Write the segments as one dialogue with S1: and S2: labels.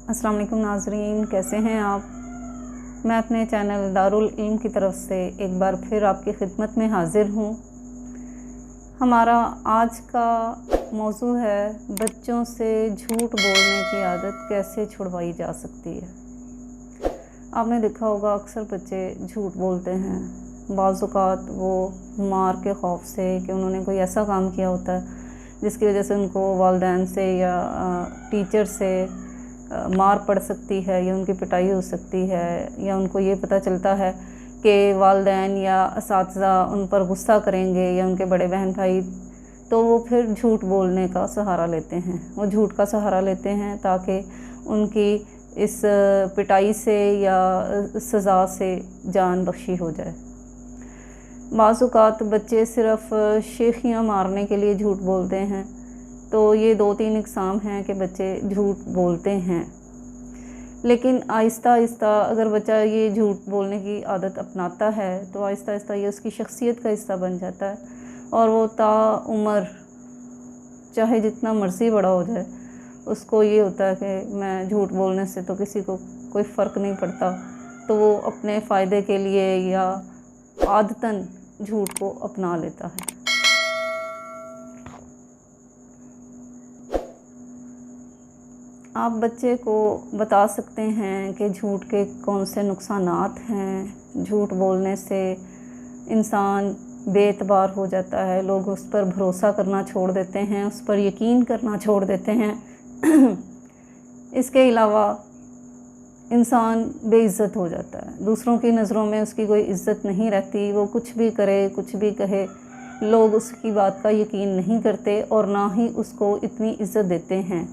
S1: अस्सलाम वालेकुम नाज़रीन, कैसे हैं आप। मैं अपने चैनल दारुल इल्म की तरफ से एक बार फिर आपकी खिदमत में हाज़िर हूँ। हमारा आज का मौजू है बच्चों से झूठ बोलने की आदत कैसे छुड़वाई जा सकती है। आपने देखा होगा अक्सर बच्चे झूठ बोलते हैं। बाज़ औक़ात वो मार के खौफ से कि उन्होंने कोई ऐसा काम किया होता है जिसकी वजह से उनको वालिदैन से या टीचर से मार पड़ सकती है या उनकी पिटाई हो सकती है, या उनको ये पता चलता है कि वालिदैन या असातिज़ा उन पर गुस्सा करेंगे या उनके बड़े बहन भाई, तो वो फिर झूठ बोलने का सहारा लेते हैं। वो झूठ का सहारा लेते हैं ताकि उनकी इस पिटाई से या सज़ा से जान बख्शी हो जाए। बाज़ औक़ात बच्चे सिर्फ़ शेखियाँ मारने के लिए झूठ बोलते हैं। तो ये 2-3 इक़साम हैं कि बच्चे झूठ बोलते हैं, लेकिन आहिस्ता आहिस्ता अगर बच्चा ये झूठ बोलने की आदत अपनाता है तो आहिस्ता आहिस्ता ये उसकी शख्सियत का हिस्सा बन जाता है और वो ताउम्र चाहे जितना मर्ज़ी बड़ा हो जाए उसको ये होता है कि मैं झूठ बोलने से तो किसी को कोई फ़र्क नहीं पड़ता, तो वो अपने फ़ायदे के लिए या आदतन झूठ को अपना लेता है। आप बच्चे को बता सकते हैं कि झूठ के कौन से नुकसानात हैं। झूठ बोलने से इंसान बेएतबार हो जाता है, लोग उस पर भरोसा करना छोड़ देते हैं, उस पर यकीन करना छोड़ देते हैं। इसके अलावा इंसान बेइज्जत हो जाता है, दूसरों की नज़रों में उसकी कोई इज़्ज़त नहीं रहती। वो कुछ भी करे, कुछ भी कहे, लोग उसकी बात का यकीन नहीं करते और ना ही उसको इतनी इज़्ज़त देते हैं।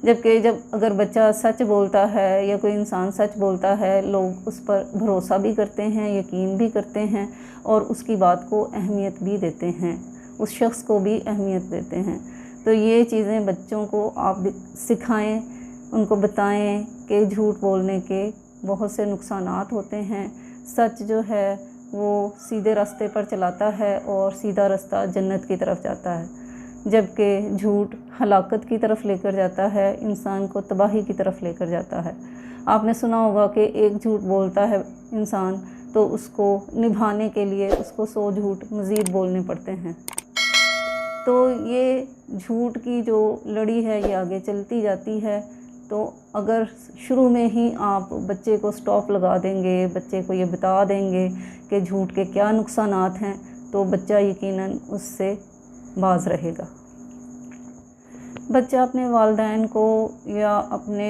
S1: जबकि अगर बच्चा सच बोलता है या कोई इंसान सच बोलता है, लोग उस पर भरोसा भी करते हैं, यकीन भी करते हैं और उसकी बात को अहमियत भी देते हैं, उस शख्स को भी अहमियत देते हैं। तो ये चीज़ें बच्चों को आप सिखाएं, उनको बताएं कि झूठ बोलने के बहुत से नुकसानात होते हैं। सच जो है वो सीधे रास्ते पर चलाता है और सीधा रास्ता जन्नत की तरफ जाता है, जबकि झूठ हलाकत की तरफ लेकर जाता है, इंसान को तबाही की तरफ लेकर जाता है। आपने सुना होगा कि एक झूठ बोलता है इंसान तो उसको निभाने के लिए उसको 100 झूठ मज़ीद बोलने पड़ते हैं। तो ये झूठ की जो लड़ी है ये आगे चलती जाती है। तो अगर शुरू में ही आप बच्चे को स्टॉप लगा देंगे, बच्चे को ये बता देंगे कि झूठ के क्या नुकसानात हैं, तो बच्चा यकीनन उससे बाज रहेगा। बच्चा अपने वालिदैन को या अपने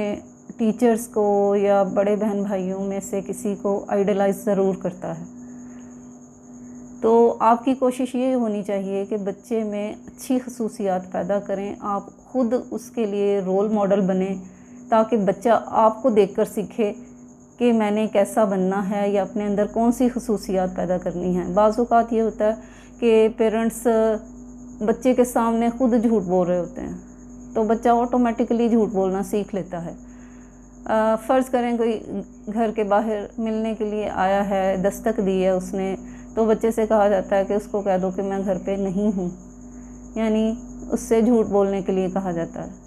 S1: टीचर्स को या बड़े बहन भाइयों में से किसी को आइडलाइज़ ज़रूर करता है। तो आपकी कोशिश ये होनी चाहिए कि बच्चे में अच्छी खसूसियात पैदा करें, आप ख़ुद उसके लिए रोल मॉडल बने ताकि बच्चा आपको देखकर सीखे कि मैंने कैसा बनना है या अपने अंदर कौन सी खसूसियात पैदा करनी है। बाज़ औक़ात ये होता है कि पेरेंट्स बच्चे के सामने ख़ुद झूठ बोल रहे होते हैं तो बच्चा ऑटोमेटिकली झूठ बोलना सीख लेता है। फ़र्ज़ करें कोई घर के बाहर मिलने के लिए आया है, दस्तक दी है उसने, तो बच्चे से कहा जाता है कि उसको कह दो कि मैं घर पे नहीं हूँ, यानी उससे झूठ बोलने के लिए कहा जाता है।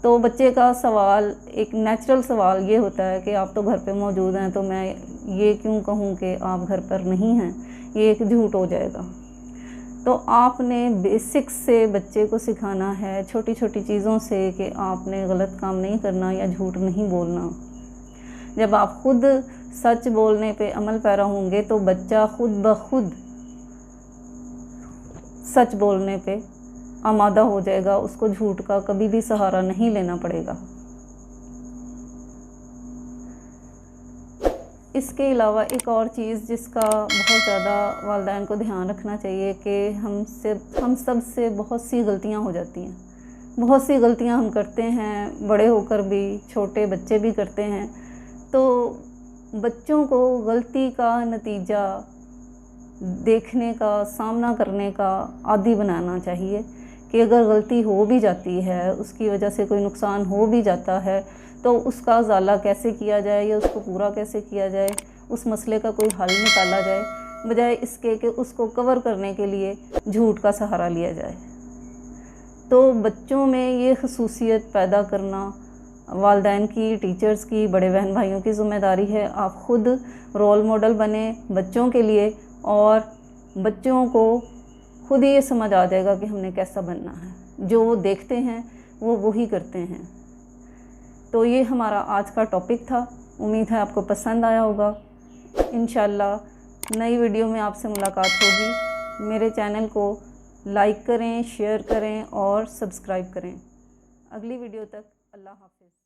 S1: तो बच्चे का सवाल, एक नेचुरल सवाल ये होता है कि आप तो घर पे मौजूद हैं, तो मैं ये क्यों कहूँ कि आप घर पर नहीं हैं, ये एक झूठ हो जाएगा। तो आपने बेसिक्स से बच्चे को सिखाना है, छोटी छोटी चीज़ों से, कि आपने गलत काम नहीं करना या झूठ नहीं बोलना। जब आप खुद सच बोलने पे अमल पैरा होंगे तो बच्चा खुद ब खुद सच बोलने पे आमादा हो जाएगा, उसको झूठ का कभी भी सहारा नहीं लेना पड़ेगा। इसके अलावा एक और चीज़ जिसका बहुत ज़्यादा वालिदैन को ध्यान रखना चाहिए कि हम सब से बहुत सी गलतियां हो जाती हैं। बहुत सी गलतियां हम करते हैं, बड़े होकर भी, छोटे बच्चे भी करते हैं। तो बच्चों को गलती का नतीजा देखने का, सामना करने का आदी बनाना चाहिए कि अगर गलती हो भी जाती है, उसकी वजह से कोई नुकसान हो भी जाता है, तो उसका उजाला कैसे किया जाए या उसको पूरा कैसे किया जाए, उस मसले का कोई हल निकाला जाए, बजाय इसके कि उसको कवर करने के लिए झूठ का सहारा लिया जाए। तो बच्चों में ये खसूसियत पैदा करना वालिदैन की, टीचर्स की, बड़े बहन भाइयों की ज़िम्मेदारी है। आप ख़ुद रोल मॉडल बने बच्चों के लिए, और बच्चों को खुद ही ये समझ आ जाएगा कि हमने कैसा बनना है। जो वो देखते हैं वो वही करते हैं। तो ये हमारा आज का टॉपिक था। उम्मीद है आपको पसंद आया होगा। इंशाल्लाह नई वीडियो में आपसे मुलाकात होगी। मेरे चैनल को लाइक करें, शेयर करें और सब्सक्राइब करें। अगली वीडियो तक अल्लाह हाफ़िज़।